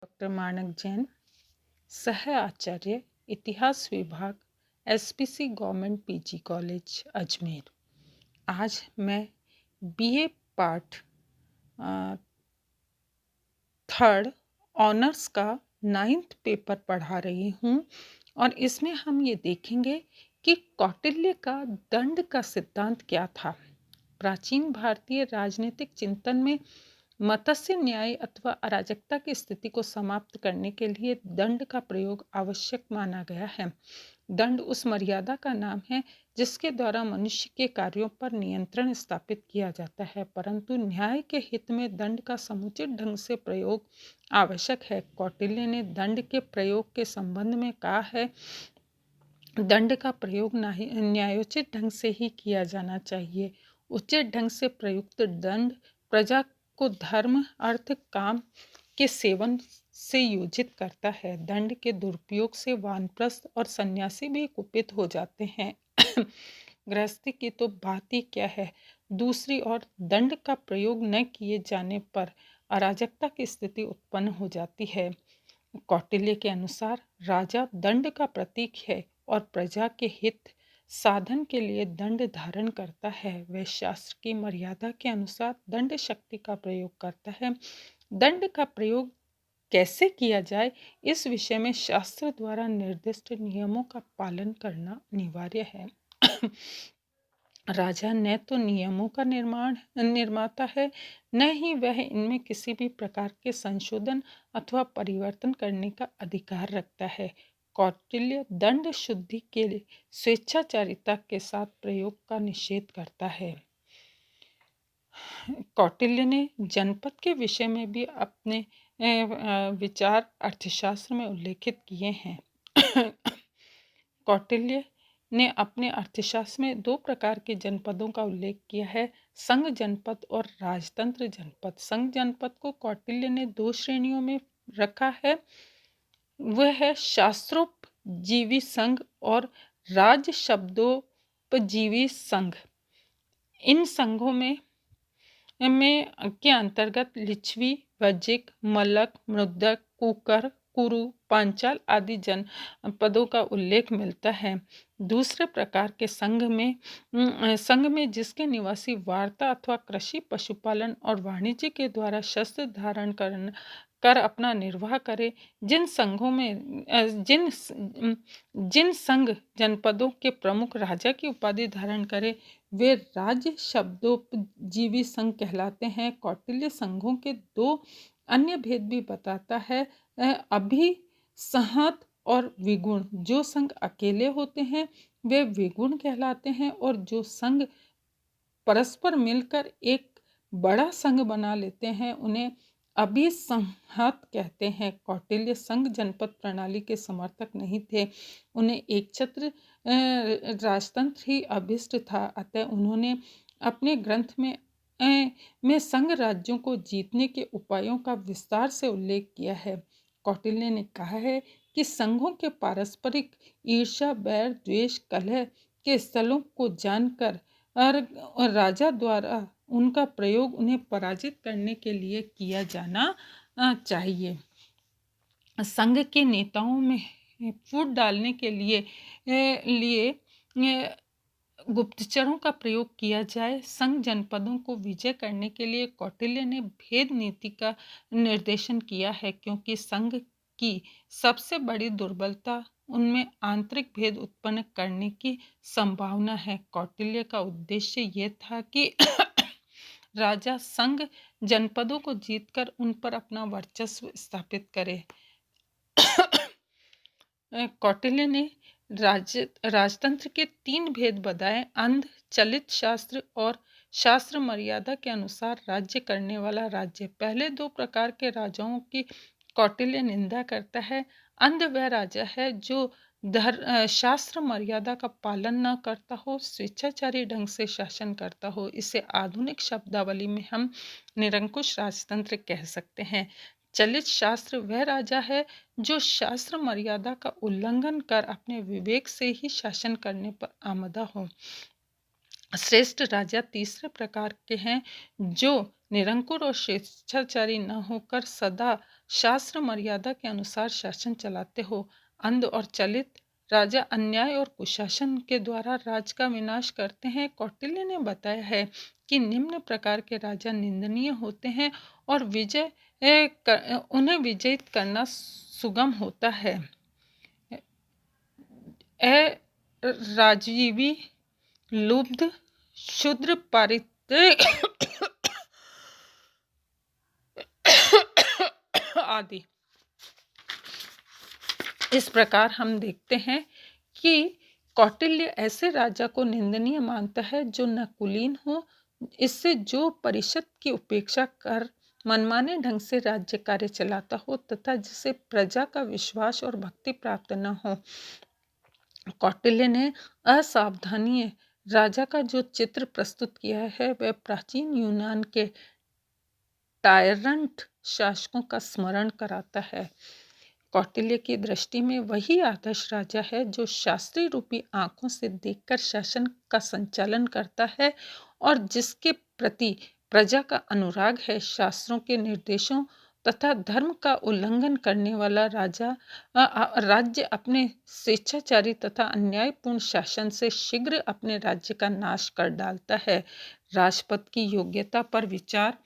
Doctor मानक जैन, सह आचार्य, इतिहास विभाग, SPC government PG college Ajmer. आज मैं बीए पार्ट थर्ड ऑनर्स का 9th पेपर पढ़ा रही हूँ और इसमें हम ये देखेंगे कि कौटिल्य का दंड का सिद्धांत क्या था। प्राचीन भारतीय राजनीतिक चिंतन में मत्स्य न्याय अथवा अराजकता की स्थिति को समाप्त करने के लिए दंड का प्रयोग आवश्यक माना गया है। दंड उस मर्यादा का नाम है जिसके द्वारा मनुष्य के कार्यों पर नियंत्रण स्थापित किया जाता है, परंतु न्याय के हित में दंड का समुचित ढंग से प्रयोग आवश्यक है। कौटिल्य ने दंड के प्रयोग के संबंध में कहा है, दंड का प्रयोग न्यायोचित ढंग से ही किया जाना चाहिए। उचित ढंग से प्रयुक्त दंड प्रजा को धर्म, अर्थ, काम के सेवन से योजित करता है। दंड के दुरुपयोग से वानप्रस्थ और सन्यासी भी कुपित हो जाते हैं। गृहस्थी की तो बात ही क्या है। दूसरी ओर दंड का प्रयोग न किए जाने पर अराजकता की स्थिति उत्पन्न हो जाती है। कौटिल्य के अनुसार राजा दंड का प्रतीक है और प्रजा के हित साधन के लिए दंड धारण करता है। वह शास्त्र की मर्यादा के अनुसार दंड शक्ति का प्रयोग करता है। दंड का प्रयोग कैसे किया जाए, इस विषय में शास्त्र द्वारा निर्दिष्ट नियमों का पालन करना अनिवार्य है। राजा न तो नियमों का निर्माता है, न ही वह इनमें किसी भी प्रकार के संशोधन अथवा परिवर्तन करने का अधिकार रखता है। कौटिल्य दंड शुद्धि के लिए स्वेच्छाचारिता के साथ प्रयोग का निषेध करता है। कौटिल्य ने जनपद के विषय में भी अपने विचार अर्थशास्त्र में उल्लेखित किए हैं। कौटिल्य ने अपने अर्थशास्त्र में 2 प्रकार के जनपदों का उल्लेख किया है, संघ जनपद और राजतंत्र जनपद। संघ जनपद को कौटिल्य ने 2 श्रेणियों में रखा है, वह है शास्त्रोपजीवी संघ और राज शब्दोपजीवी संघ। इन संघों में के अंतर्गत लिच्छवी, वज्जिक, मल्लक, मृदक, कुकर, कुरु, पांचाल आदि जनपदों का उल्लेख मिलता है। दूसरे प्रकार के संघ में जिसके निवासी वार्ता अथवा कृषि, पशुपालन और वाणिज्य के द्वारा शस्त्र धारण कर अपना निर्वाह करे। जिन संघ जनपदों के प्रमुख राजा की उपाधि धारण करे, वे राज्य शब्दोपजीवी संघ कहलाते हैं। कौटिल्य संघों के 2 अन्य भेद भी बताता है, अभिसंहत और विगुण। जो संघ अकेले होते हैं वे विगुण कहलाते हैं और जो संघ परस्पर मिलकर एक बड़ा संघ बना लेते हैं उन्हें अभिसंहत कहते हैं। कौटिल्य संघ जनपद प्रणाली के समर्थक नहीं थे, उन्हें एकछत्र राजतंत्र ही अभिष्ट था। अतः उन्होंने अपने ग्रंथ में संघ राज्यों को जीतने के उपायों का विस्तार से उल्लेख किया है। कौटिल्य ने कहा है कि संघों के पारस्परिक ईर्ष्या, बैर, द्वेष, कलह के स्थलों को जानकर और राजा द्वारा उनका प्रयोग उन्हें पराजित करने के लिए किया जाना चाहिए। संघ के नेताओं में फूट डालने के लिए गुप्तचरों का प्रयोग किया जाए। संघ जनपदों को विजय करने के लिए कौटिल्य ने भेद नीति का निर्देशन किया है, क्योंकि संघ की सबसे बड़ी दुर्बलता उनमें आंतरिक भेद उत्पन्न करने की संभावना है। कौटिल्य का उद्देश्य यह था कि राजा संघ जनपदों को जीतकर उन पर अपना वर्चस्व स्थापित करे। कौटिल्य ने राजतंत्र के 3 भेद बताए, अंध, चलित शास्त्र और शास्त्र मर्यादा के अनुसार राज्य करने वाला राज्य। पहले 2 प्रकार के राजाओं की कौटिल्य निंदा करता है। अंध वह राजा है जो शास्त्र मर्यादा का पालन न करता हो, स्वेच्छाचारी ढंग से शासन करता हो। इसे आधुनिक शब्दावली में हम निरंकुश राजतंत्र कह सकते हैं। चलित शास्त्र वह राजा है जो शास्त्र मर्यादा का उल्लंघन कर अपने विवेक से ही शासन करने पर आमदा हो। श्रेष्ठ राजा तीसरे प्रकार के हैं जो निरंकुश और स्वेच्छाचारी न होकर सदा शास्त्र मर्यादा के अनुसार शासन चलाते हो। अंध और चलित राजा अन्याय और कुशासन के द्वारा राज्य का विनाश करते हैं। कौटिल्य ने बताया है कि निम्न प्रकार के राजा निंदनीय होते हैं और उन्हें विजयित करना सुगम होता है। राजीवी, लुब्ध, शूद्र, पारित्रिक आदि। इस प्रकार हम देखते हैं कि कौटिल्य ऐसे राजा को निंदनीय मानता है जो न कुलीन हो, इससे जो परिषद की उपेक्षा कर मनमाने ढंग से राज्य कार्य चलाता हो तथा जिसे प्रजा का विश्वास और भक्ति प्राप्त न हो। कौटिल्य ने असावधानी राजा का जो चित्र प्रस्तुत किया है वह प्राचीन यूनान के टायरंट शासकों का स्मरण कराता है। कौटिल्य की दृष्टि में वही आदर्श राजा है जो शास्त्रीय रूपी आंखों से देखकर शासन का संचालन करता है और जिसके प्रति प्रजा का अनुराग है। शास्त्रों के निर्देशों तथा धर्म का उल्लंघन करने वाला राज्य अपने स्वेच्छाचारी तथा अन्यायपूर्ण शासन से शीघ्र अपने राज्य का नाश कर डालता है। राजपद की योग्यता पर विचार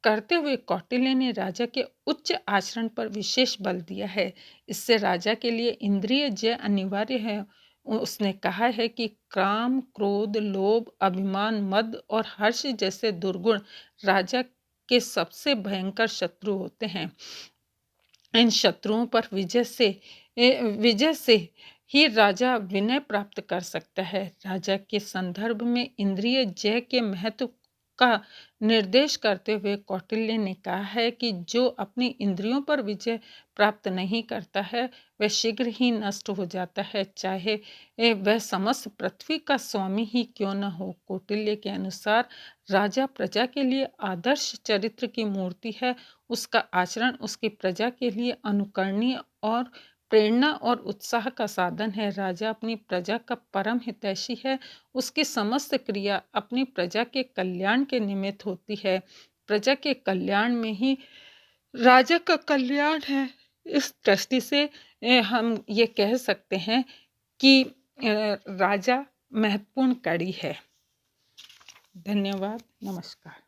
करते हुए कौटिल्य ने राजा के उच्च आचरण पर विशेष बल दिया है। इससे राजा के लिए इंद्रिय जय अनिवार्य है। उसने कहा है कि काम, क्रोध, लोभ, अभिमान, मद और हर्ष जैसे दुर्गुण राजा के सबसे भयंकर शत्रु होते हैं। इन शत्रुओं पर विजय से ही राजा विनय प्राप्त कर सकता है। राजा के संदर्भ में इंद्रिय जय के महत्व का निर्देश करते हुए कौटिल्य ने कहा है कि जो अपनी इंद्रियों पर विजय प्राप्त नहीं करता है वह शीघ्र ही नष्ट हो जाता है, चाहे वह समस्त पृथ्वी का स्वामी ही क्यों न हो। कौटिल्य के अनुसार राजा प्रजा के लिए आदर्श चरित्र की मूर्ति है। उसका आचरण उसकी प्रजा के लिए अनुकरणीय और प्रेरणा और उत्साह का साधन है। राजा अपनी प्रजा का परम हितैषी है। उसकी समस्त क्रिया अपनी प्रजा के कल्याण के निमित्त होती है। प्रजा के कल्याण में ही राजा का कल्याण है। इस दृष्टि से हम ये कह सकते हैं कि राजा महत्वपूर्ण कड़ी है। धन्यवाद। नमस्कार।